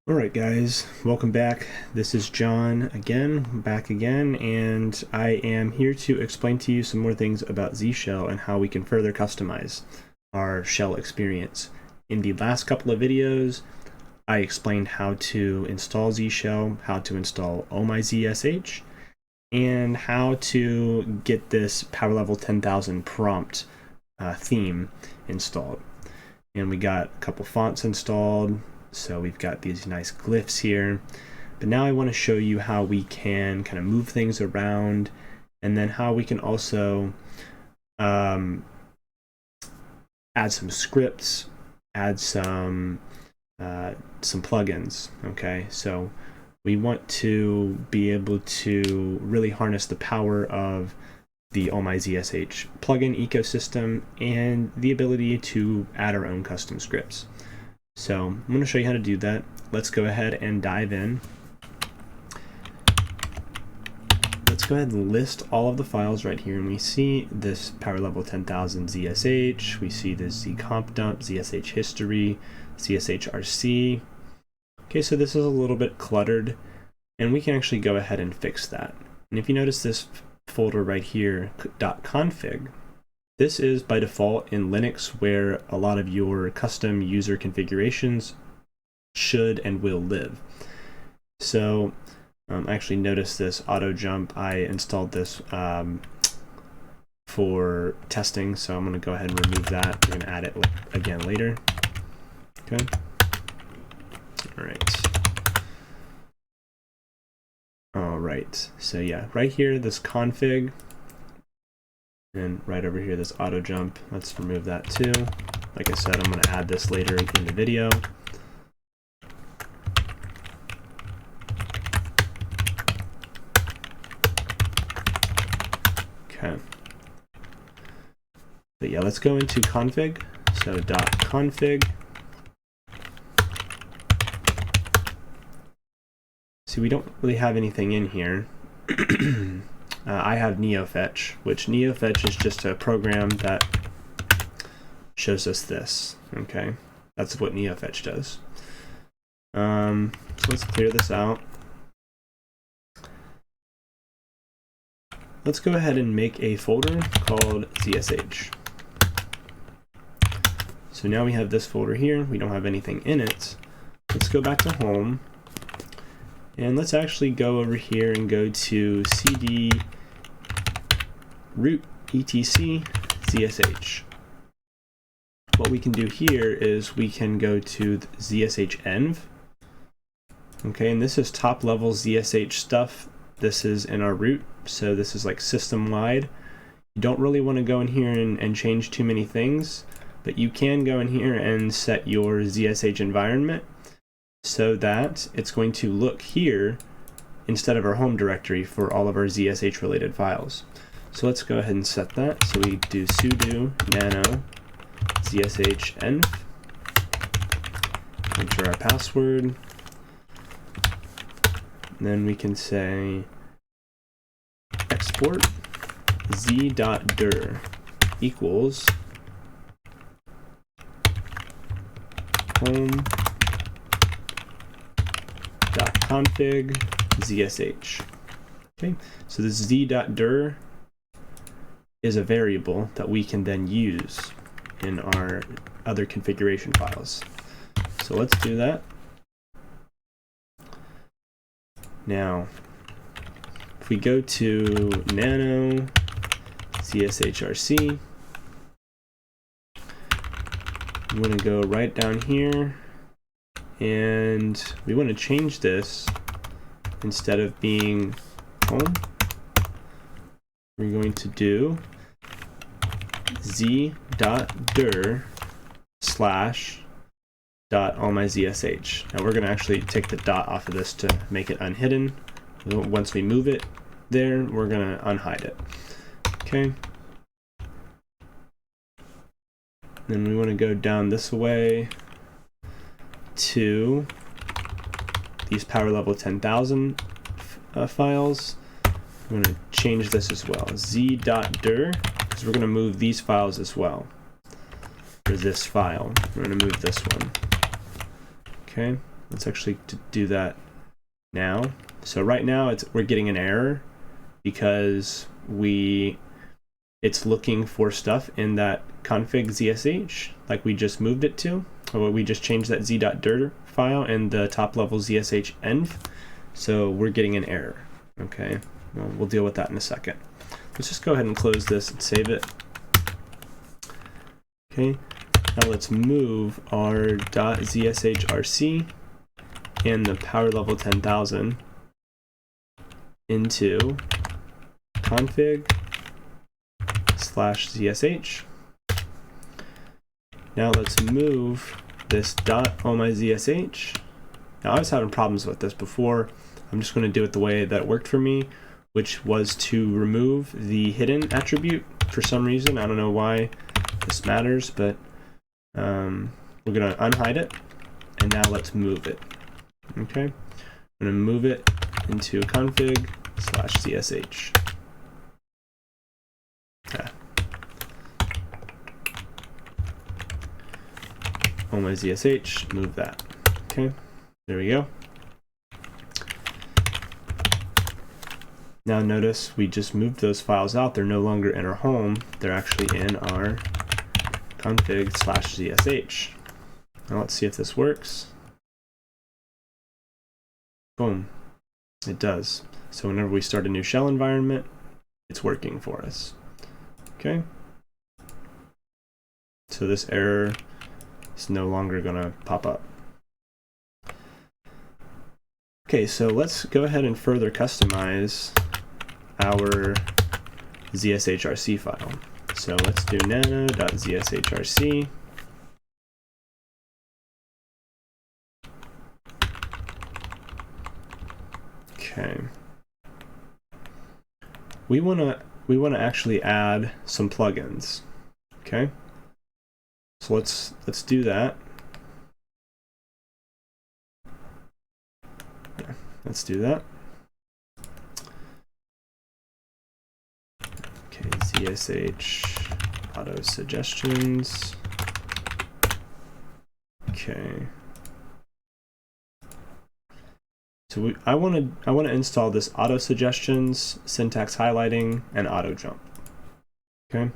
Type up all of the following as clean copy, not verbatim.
Alright guys, welcome back. This is John back again, and I am here to explain to you some more things about Z-Shell and how we can further customize our shell experience. In the last couple of videos, I explained how to install Z-Shell, how to install oh-my-zsh, and how to get this power level 10,000 prompt theme installed. And we got a couple fonts installed. So we've got these nice glyphs here, but now I want to show you how we can kind of move things around, and then how we can also add some scripts, add some plugins. Okay, so we want to be able to really harness the power of the oh-my-zsh plugin ecosystem and the ability to add our own custom scripts. So I'm going to show you how to do that. Let's go ahead and dive in. Let's go ahead and list all of the files right here, and we see this power level 10,000 ZSH, we see this zcomp dump, ZSH history, ZSHRC. Okay, so this is a little bit cluttered, and we can actually go ahead and fix that. And if you notice this folder right here, .config, this is by default in Linux where a lot of your custom user configurations should and will live. So I actually noticed this autojump. I installed this for testing, so I'm going to go ahead and remove that. We're going to add it again later. Okay. All right. All right. So yeah, right here, this config. And right over here, this auto jump, let's remove that too. Like I said, I'm going to add this later in the video. Okay. But yeah, let's go into config. So .config. See, we don't really have anything in here. I have neofetch, which neofetch is just a program that shows us this. Okay, that's what neofetch does. So let's clear this out. Let's go ahead and make a folder called ZSH. So now we have this folder here. We don't have anything in it. Let's go back to home. And let's actually go over here and go to cd root etc zsh. What we can do here is we can go to zsh-env. Okay, and this is top level ZSH stuff. This is in our root, so this is like system wide. You don't really want to go in here and change too many things, but you can go in here and set your ZSH environment so that it's going to look here instead of our home directory for all of our ZSH related files. So let's go ahead and set that. So we do sudo nano zsh-env, enter our password, and then we can say export z.dir equals home.config zsh. Okay, so this z.dir is a variable that we can then use in our other configuration files. So let's do that. Now, if we go to nano zshrc, we want to go right down here, and we want to change this. Instead of being home, we're going to do z.dir /.oh-my-zsh. Now we're going to actually take the dot off of this to make it unhidden. Once we move it there, we're going to unhide it. Okay. Then we want to go down this way to these power level 10,000 files. I'm going to change this as well, z.dir, because we're going to move these files as well. For this file, we're going to move this one. Okay, let's actually do that now. So right now we're getting an error because it's looking for stuff in that configsh, like we just moved it to, or we just changed that z.dir file in the top level zsh env. So we're getting an error. Okay, well, we'll deal with that in a second. Let's just go ahead and close this and save it. Okay, now let's move our .zshrc and the power level 10,000 into config/zsh. Now let's move this .oh-my-zsh. Now I was having problems with this before. I'm just going to do it the way that worked for me, which was to remove the hidden attribute for some reason. I don't know why this matters, but we're going to unhide it, and now let's move it. Okay, I'm going to move it into config/zsh. Yeah. oh-my-zsh, move that. Okay, there we go. Now notice we just moved those files out. They're no longer in our home. They're actually in our config/zsh. Now let's see if this works. Boom, it does. So whenever we start a new shell environment, it's working for us. Okay, so this error is no longer gonna pop up. Okay, so let's go ahead and further customize our zshrc file. So let's do nano.zshrc. Okay. We want to actually add some plugins. Okay. So let's do that. Yeah, let's do that. Okay, ZSH auto suggestions. Okay. So I want to install this auto suggestions, syntax highlighting, and autojump. Okay.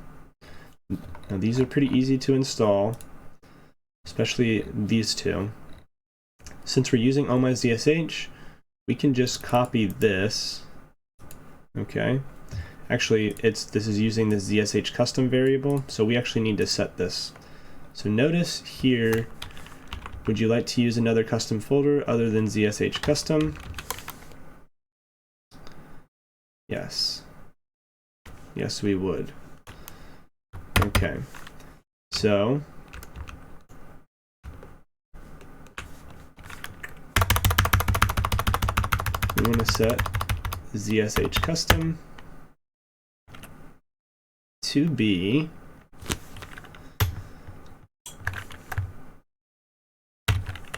Now these are pretty easy to install, especially these two. Since we're using oh-my-zsh, we can just copy this. Okay. Actually, this is using the zsh custom variable, so we actually need to set this. So notice here, would you like to use another custom folder other than zsh custom? Yes. Yes, we would. Okay. So we want to set zsh custom to be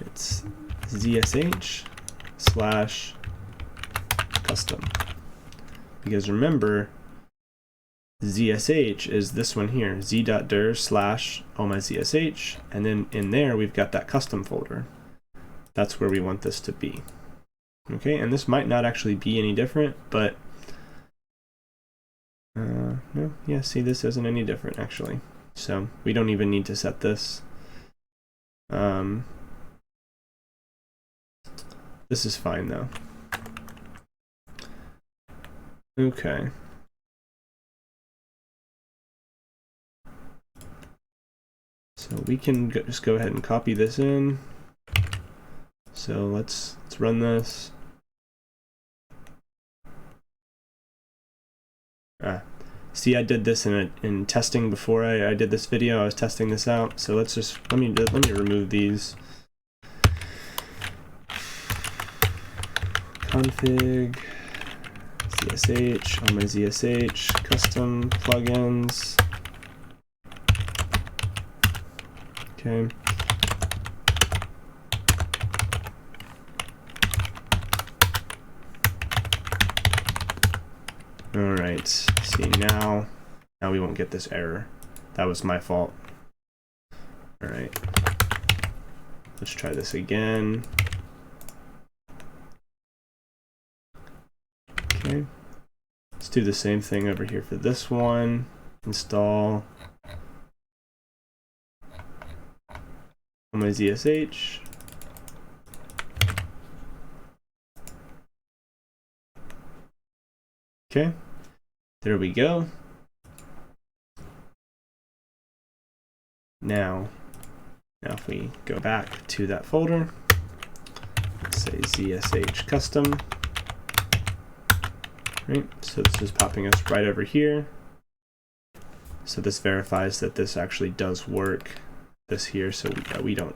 it's zsh/custom, because remember, ZSH is this one here, z.dir/oh-my-zsh, and then in there we've got that custom folder. That's where we want this to be. Okay, and this might not actually be any different, but no, yeah, see, this isn't any different actually. So we don't even need to set this. This is fine though. Okay. So we can just go ahead and copy this in. So let's run this. See, I did this in testing before I did this video. I was testing this out. So let's just let me remove these. Config zsh oh-my-zsh custom plugins. Okay. All right. See, now we won't get this error. That was my fault. All right. Let's try this again. Okay. Let's do the same thing over here for this one. Install oh-my-zsh. Okay, there we go. Now if we go back to that folder, let's say zsh custom. Right, so this is popping us right over here. So this verifies that this actually does work. This here, so we don't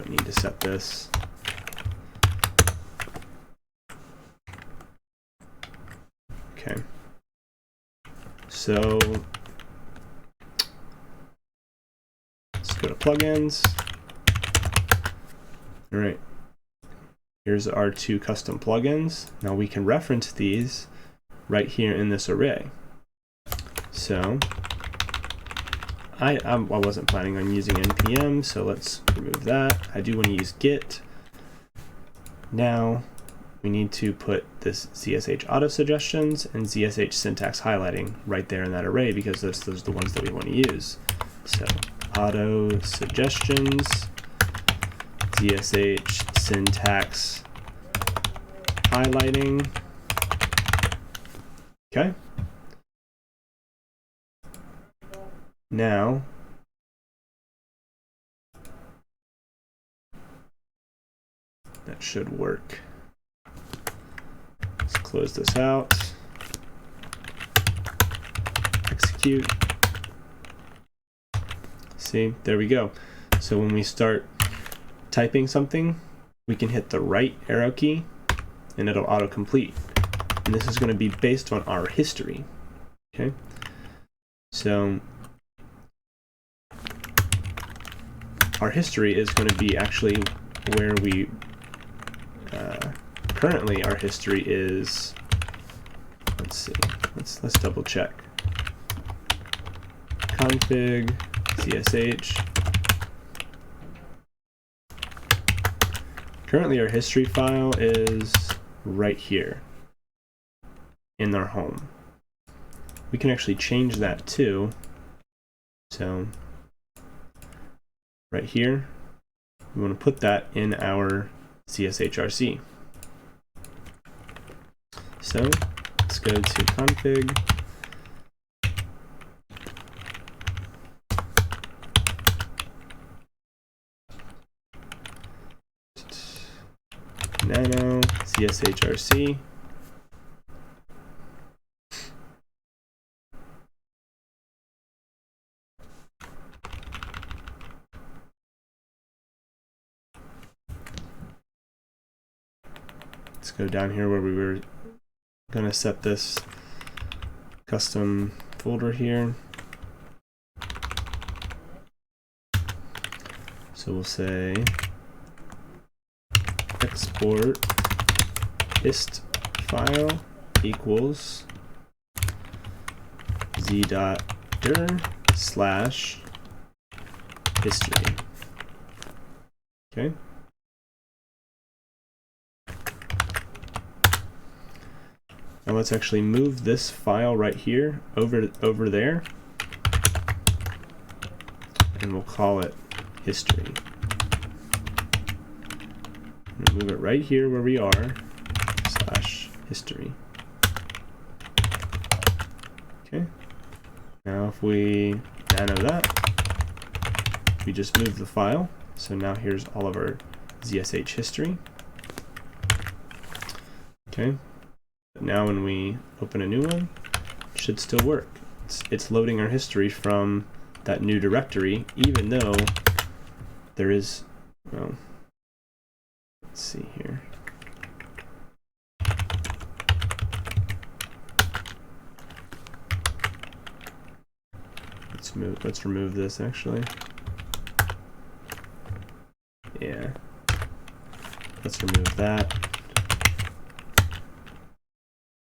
need to set this. Okay. So let's go to plugins. All right. Here's our two custom plugins. Now we can reference these right here in this array. So I wasn't planning on using npm, so let's remove that. I do want to use git. Now we need to put this zsh auto suggestions and zsh syntax highlighting right there in that array, because those are the ones that we want to use. So auto suggestions, zsh syntax highlighting. Okay. Now that should work. Let's close this out. Execute. See, there we go. So when we start typing something, we can hit the right arrow key and it'll autocomplete. And this is going to be based on our history. Okay. So our history is going to be actually where we currently our history is. Let's see. Let's double check. Config zsh. Currently our history file is right here in our home. We can actually change that too. So right here, we want to put that in our zshrc. So let's go to config nano zshrc. Let's go down here where we were going to set this custom folder here. So we'll say export hist file equals z.dir/history. Okay. Now let's actually move this file right here over there, and we'll call it history. We'll move it right here where we are, /history. Okay. Now if we nano that, we just move the file. So now here's all of our zsh history. Okay. Now when we open a new one, it should still work. It's loading our history from that new directory, even though there is, well, let's see here. Let's remove this actually. Yeah. Let's remove that.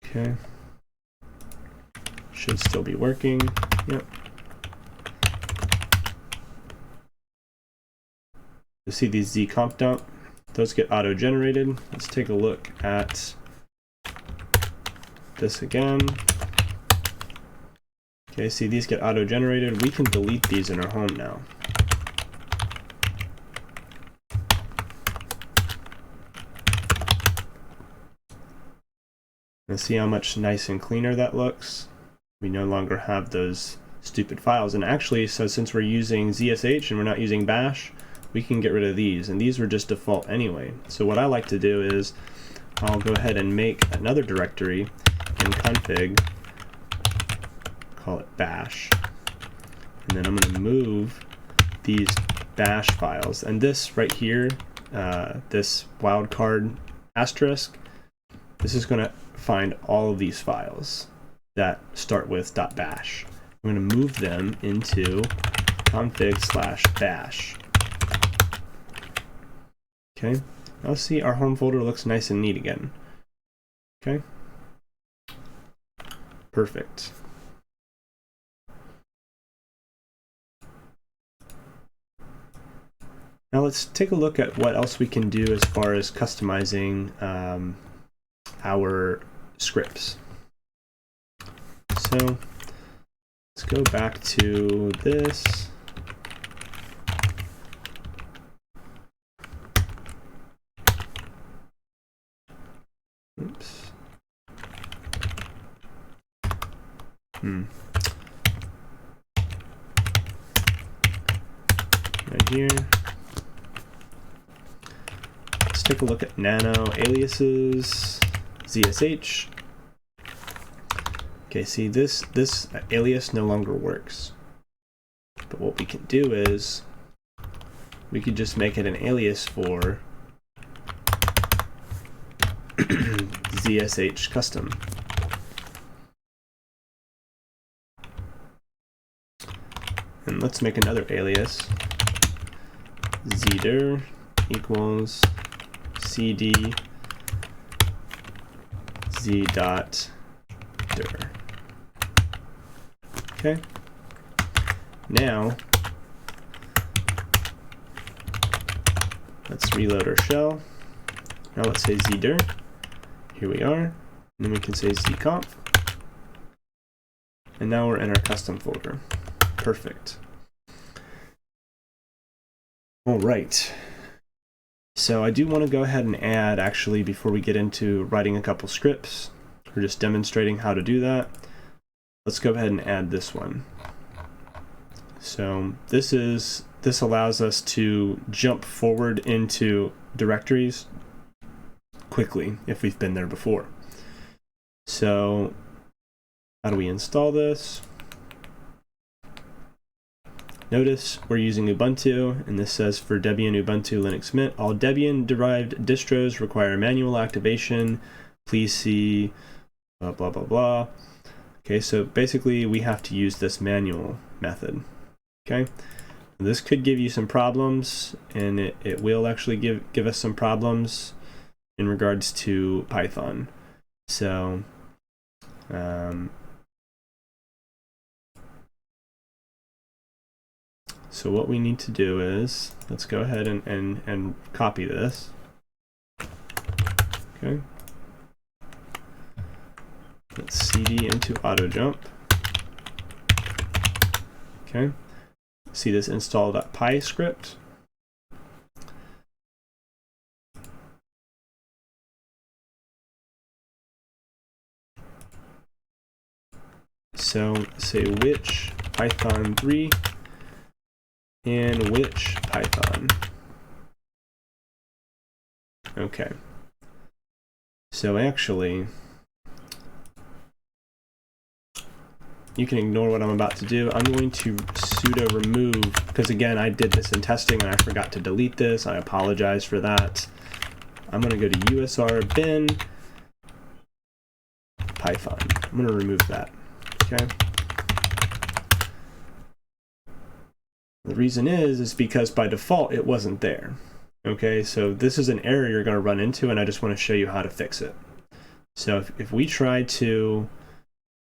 Okay. Should still be working. Yep. You see these zcomp dump? Those get auto-generated. Let's take a look at this again. Okay, see these get auto-generated. We can delete these in our home now. And see how much nice and cleaner that looks? We no longer have those stupid files. And actually, so since we're using ZSH and we're not using bash, we can get rid of these. And these were just default anyway. So what I like to do is I'll go ahead and make another directory in config, call it bash. And then I'm going to move these bash files. And this right here, this wildcard asterisk, this is going to find all of these files that start with .bash. I'm going to move them into config/bash. Okay, now see our home folder looks nice and neat again. Okay, perfect. Now let's take a look at what else we can do as far as customizing our scripts. So let's go back to this. Oops. Right here. Let's take a look at nano aliases, ZSH. Okay, see this alias no longer works. But what we can do is we could just make it an alias for ZSH custom. And let's make another alias. zdir equals cd z.dir. Okay. Now let's reload our shell. Now let's say zdir. Here we are. And then we can say zconf. And now we're in our custom folder. Perfect. All right. So I do want to go ahead and add, actually, before we get into writing a couple scripts, or just demonstrating how to do that, let's go ahead and add this one. So this allows us to jump forward into directories quickly if we've been there before. So how do we install this? Notice we're using Ubuntu, and this says for Debian Ubuntu Linux Mint, all Debian-derived distros require manual activation. Please see blah, blah, blah, blah. Okay, so basically we have to use this manual method. Okay, this could give you some problems, and it will actually give us some problems in regards to Python. So so what we need to do is, let's go ahead and copy this. Okay. Let's cd into autojump. Okay. See this install.py script. So say which Python 3 and which Python. Okay. So actually, you can ignore what I'm about to do. I'm going to sudo remove, because again, I did this in testing and I forgot to delete this. I apologize for that. I'm going to go to usr bin Python. I'm going to remove that. Okay. The reason is because by default it wasn't there. Okay, so this is an error you're going to run into, and I just want to show you how to fix it. So if we try to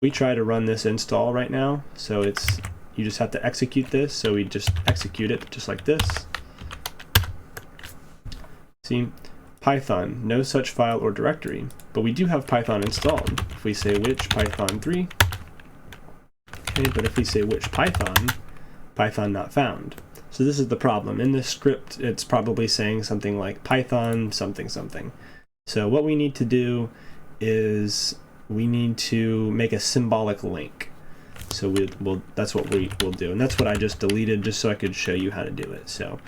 run this install right now, so you just have to execute this. So we just execute it just like this. See, Python, no such file or directory, but we do have Python installed. If we say which Python 3, okay, but if we say which Python, Python not found. So this is the problem. In this script, it's probably saying something like Python something something. So what we need to do is we need to make a symbolic link. So that's what we will do, and that's what I just deleted just so I could show you how to do it. So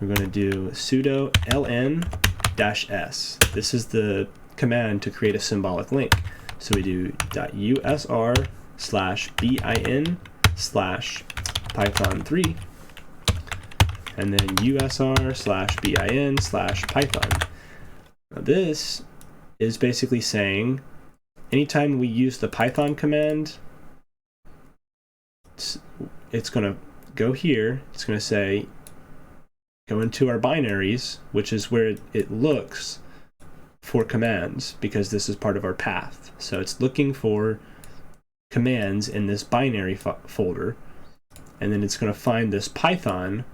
we're going to do sudo ln-s. This is the command to create a symbolic link. So we do .usr/bin/python3, and then usr/bin/python. Now this is basically saying anytime we use the Python command, it's going to go here. It's going to say, go into our binaries, which is where it looks for commands, because this is part of our path. So it's looking for commands in this binary folder, and then it's going to find this Python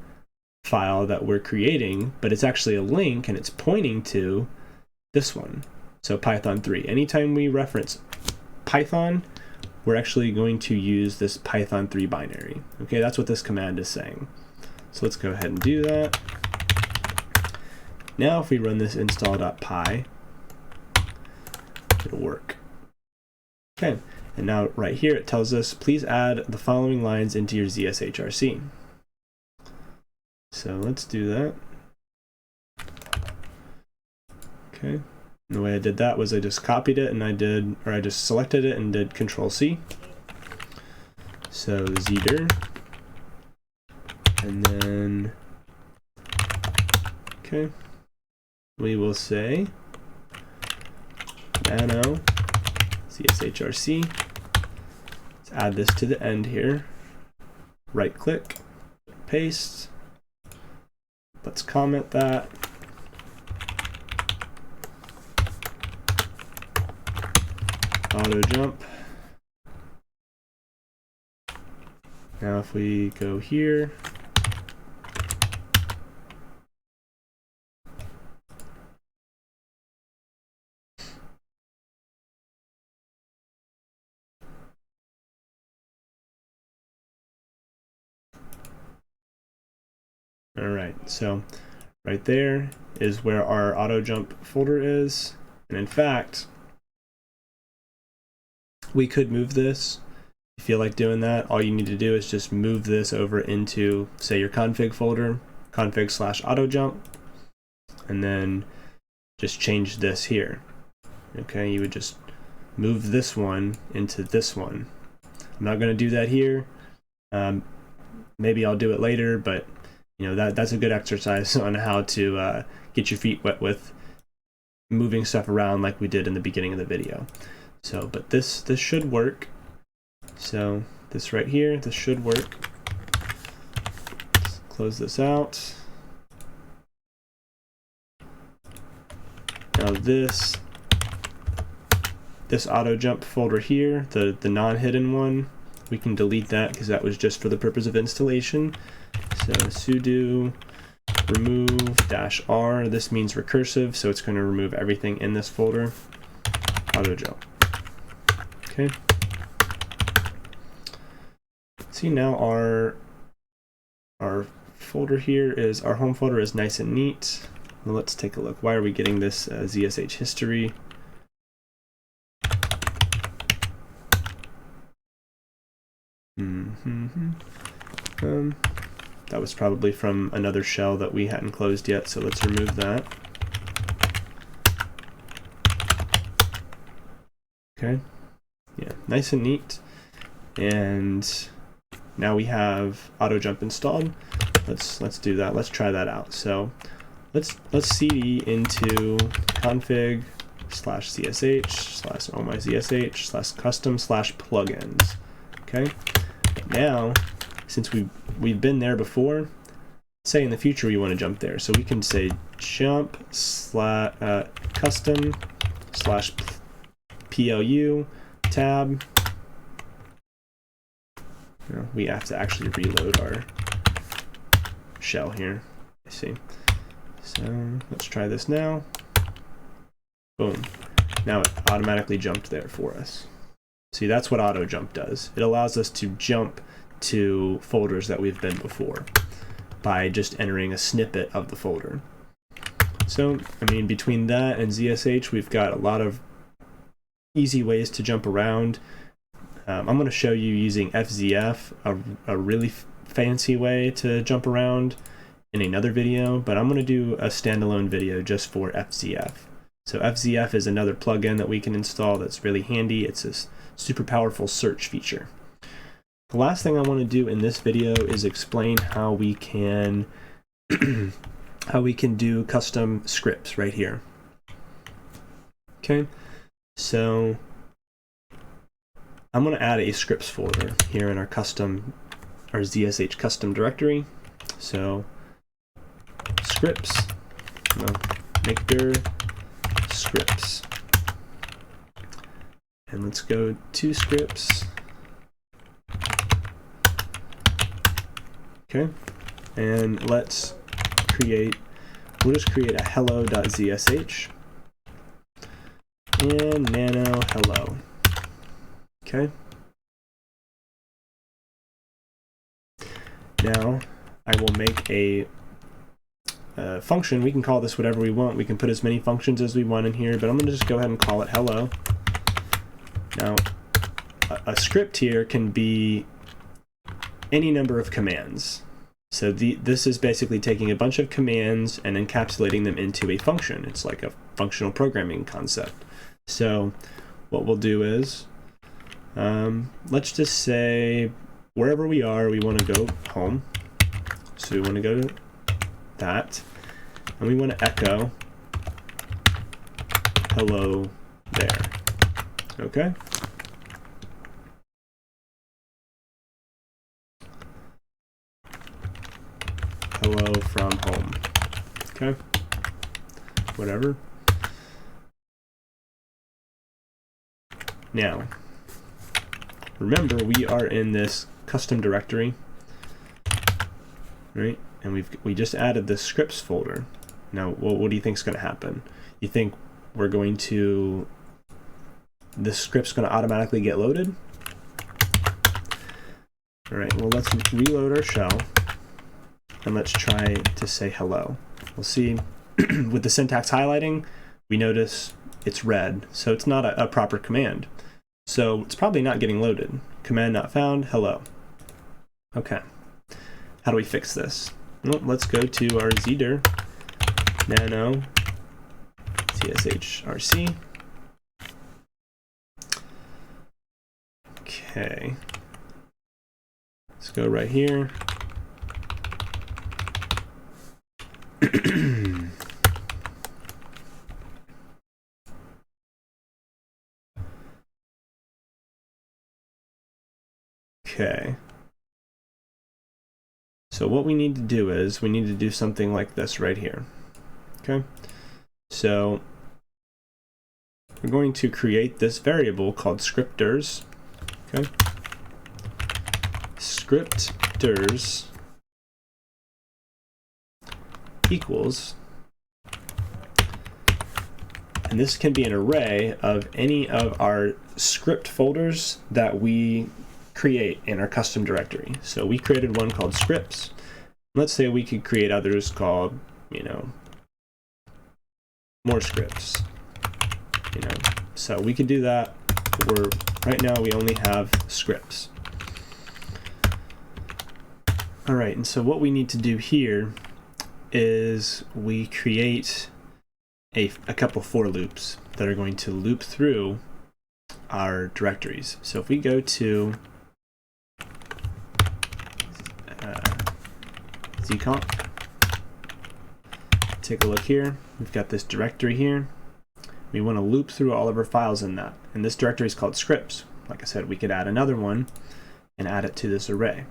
file that we're creating, but it's actually a link and it's pointing to this one. So Python 3. Anytime we reference Python, we're actually going to use this Python 3 binary. Okay, that's what this command is saying. So let's go ahead and do that. Now if we run this install.py, it'll work. Okay, and now right here it tells us, please add the following lines into your ZSHRC. So let's do that. Okay, and the way I did that was I just copied it and I just selected it and did Control-C. So zdir, and then, okay, we will say nano ZSHRC. Let's add this to the end here. Right click, paste. Let's comment that. Autojump. Now if we go here, all right, so right there is where our autojump folder is, and in fact we could move this. If you feel like doing that, all you need to do is just move this over into, say, your config folder, config/autojump, and then just change this here. Okay, you would just move this one into this one. I'm not going to do that here. Maybe I'll do it later, but you know, that's a good exercise on how to get your feet wet with moving stuff around like we did in the beginning of the video. So, but this should work. So this right here, this should work. Let's close this out. Now this autojump folder here, the non-hidden one, we can delete that because that was just for the purpose of installation. So sudo remove -r, this means recursive, so it's going to remove everything in this folder. Autojump. Okay. See, now our folder here is, our home folder is nice and neat. Well, let's take a look. Why are we getting this ZSH history? That was probably from another shell that we hadn't closed yet, so let's remove that. Okay, yeah, nice and neat. And now we have autojump installed. Let's do that. Let's try that out. So let's cd into config/csh/oh-my-zsh/custom/plugins. Okay. Now, since we've been there before, say in the future we want to jump there, so we can say jump custom/plu tab. We have to actually reload our shell here. I see. So let's try this now. Boom. Now it automatically jumped there for us. See, that's what autojump does. It allows us to jump to folders that we've been before by just entering a snippet of the folder. So, I mean, between that and ZSH, we've got a lot of easy ways to jump around. I'm going to show you using FZF, a really fancy way to jump around in another video, but I'm going to do a standalone video just for FZF. So FZF is another plugin that we can install that's really handy. It's a super powerful search feature. The last thing I want to do in this video is explain how we can do custom scripts right here. Okay, so I'm going to add a scripts folder here in our ZSH custom directory. So scripts, maker scripts, and let's go to scripts. Okay, and we'll just create a hello.zsh and nano hello. Okay. Now I will make a function. We can call this whatever we want. We can put as many functions as we want in here, but I'm going to just go ahead and call it hello. Now, a script here can be any number of commands. So this is basically taking a bunch of commands and encapsulating them into a function. It's like a functional programming concept. So what we'll do is, let's just say wherever we are, we want to go home. So we want to go to that, and we want to echo hello there. Okay. Hello from home. Okay. Whatever. Now, remember, we are in this custom directory, right? And we just added this scripts folder. Now, what do you think is going to happen? You think this script's going to automatically get loaded? All right, well, let's reload our shell, and let's try to say hello. We'll see with the syntax highlighting, we notice it's red, so it's not a proper command. So it's probably not getting loaded. Command not found, hello. Okay, how do we fix this? Well, let's go to our zdir nano zshrc. Okay, let's go right here. Okay. So what we need to do is we need to do something like this right here. Okay. So we're going to create this variable called scripters. Okay. Scripters equals, and this can be an array of any of our script folders that we create in our custom directory. So we created one called scripts. Let's say we could create others called, more scripts, So we could do that. Right now we only have scripts. All right, and so what we need to do here is we create a couple for loops that are going to loop through our directories. So if we go to zconf, take a look here, we've got this directory here. We want to loop through all of our files in that, and this directory is called scripts. Like I said, we could add another one and add it to this array,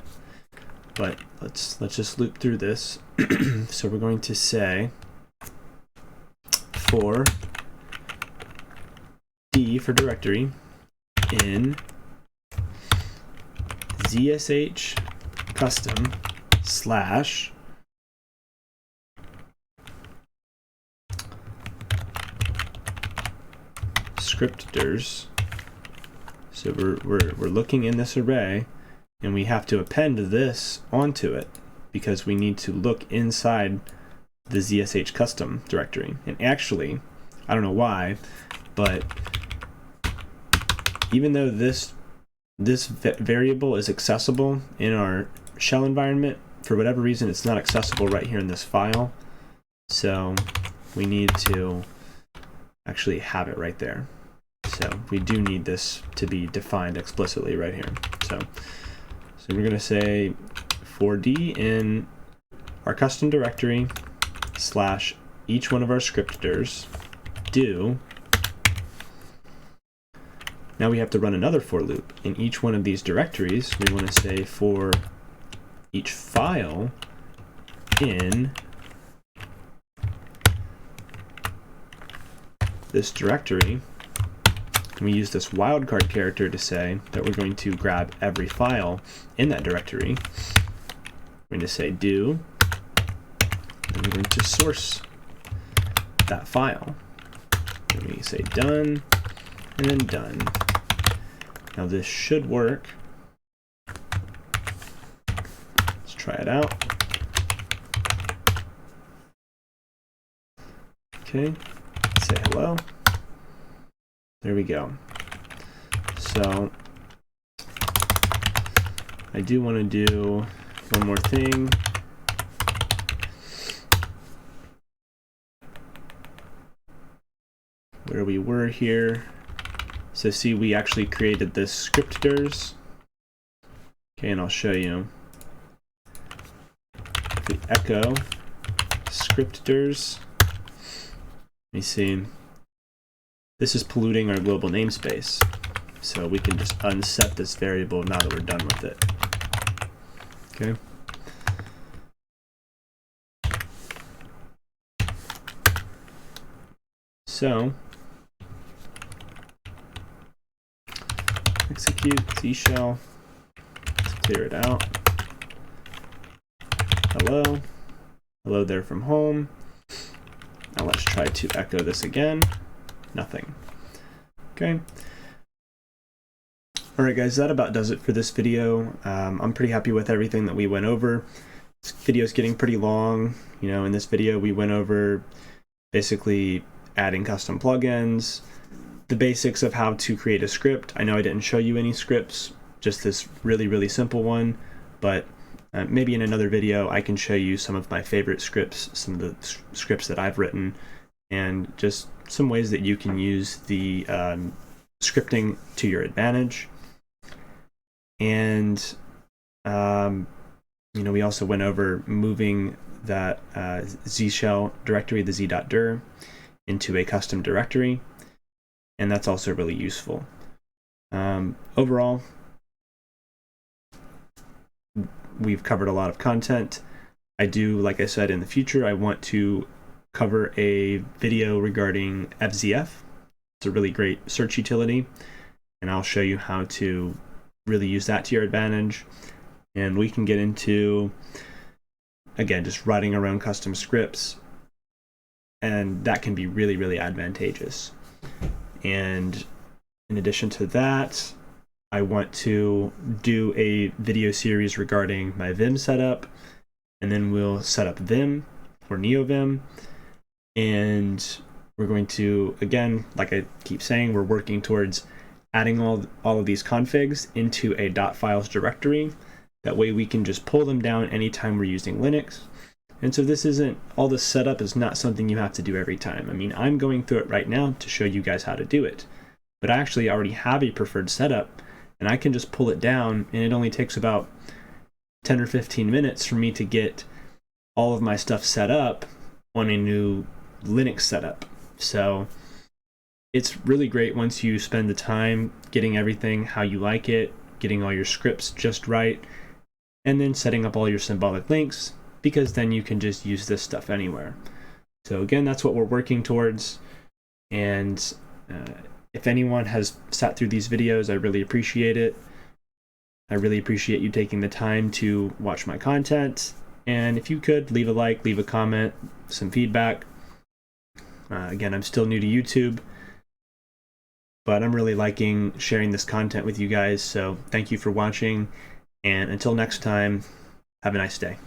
but let's just loop through this. So we're going to say for D for directory in ZSH custom / scriptors. So we're looking in this array, and we have to append this onto it because we need to look inside the ZSH custom directory. And actually, I don't know why, but even though this variable is accessible in our shell environment, for whatever reason it's not accessible right here in this file. So we need to actually have it right there. So we do need this to be defined explicitly right here. So we're going to say for D in our custom directory / each one of our scriptors do. Now we have to run another for loop. In each one of these directories, we want to say for each file in this directory, and we use this wildcard character to say that we're going to grab every file in that directory. We're going to say do, and we're going to source that file. And we say done, and then done. Now this should work. Let's try it out. Okay, say hello. There we go. So I do want to do one more thing. Where we were here. So see, we actually created this scriptors. Okay, and I'll show you. If we echo scriptors, let me see. This is polluting our global namespace. So we can just unset this variable now that we're done with it. Okay. So execute Z shell. Let's clear it out. Hello. Hello there from home. Now let's try to echo this again. Nothing. Okay. Alright guys, that about does it for this video. I'm pretty happy with everything that we went over. This video is getting pretty long. You know, in this video we went over basically adding custom plugins, the basics of how to create a script. I know I didn't show you any scripts, just this really simple one, but maybe in another video I can show you some of my favorite scripts, some of the scripts that I've written, and just some ways that you can use the scripting to your advantage. And you know, we also went over moving that Z shell directory, the z.dir, into a custom directory, and that's also really useful. Overall, we've covered a lot of content. I do, like I said, in the future I want to cover a video regarding FZF. It's a really great search utility, and I'll show you how to really use that to your advantage. And we can get into, again, just writing around custom scripts, and that can be really advantageous. And in addition to that, I want to do a video series regarding my Vim setup, and then we'll set up Vim or NeoVim. And we're going to, again, like I keep saying, we're working towards adding all of these configs into a .files directory. That way we can just pull them down anytime we're using Linux. And so this isn't, all this setup is not something you have to do every time. I mean, I'm going through it right now to show you guys how to do it. But I actually already have a preferred setup, and I can just pull it down, and it only takes about 10 or 15 minutes for me to get all of my stuff set up on a new Linux setup. So it's really great once you spend the time getting everything how you like it, getting all your scripts just right, and then setting up all your symbolic links, because then you can just use this stuff anywhere. So again, that's what we're working towards. And if anyone has sat through these videos, I really appreciate it. I really appreciate you taking the time to watch my content. And if you could, leave a like, leave a comment, some feedback. Again, I'm still new to YouTube. but I'm really liking sharing this content with you guys. So thank you for watching, and until next time, have a nice day.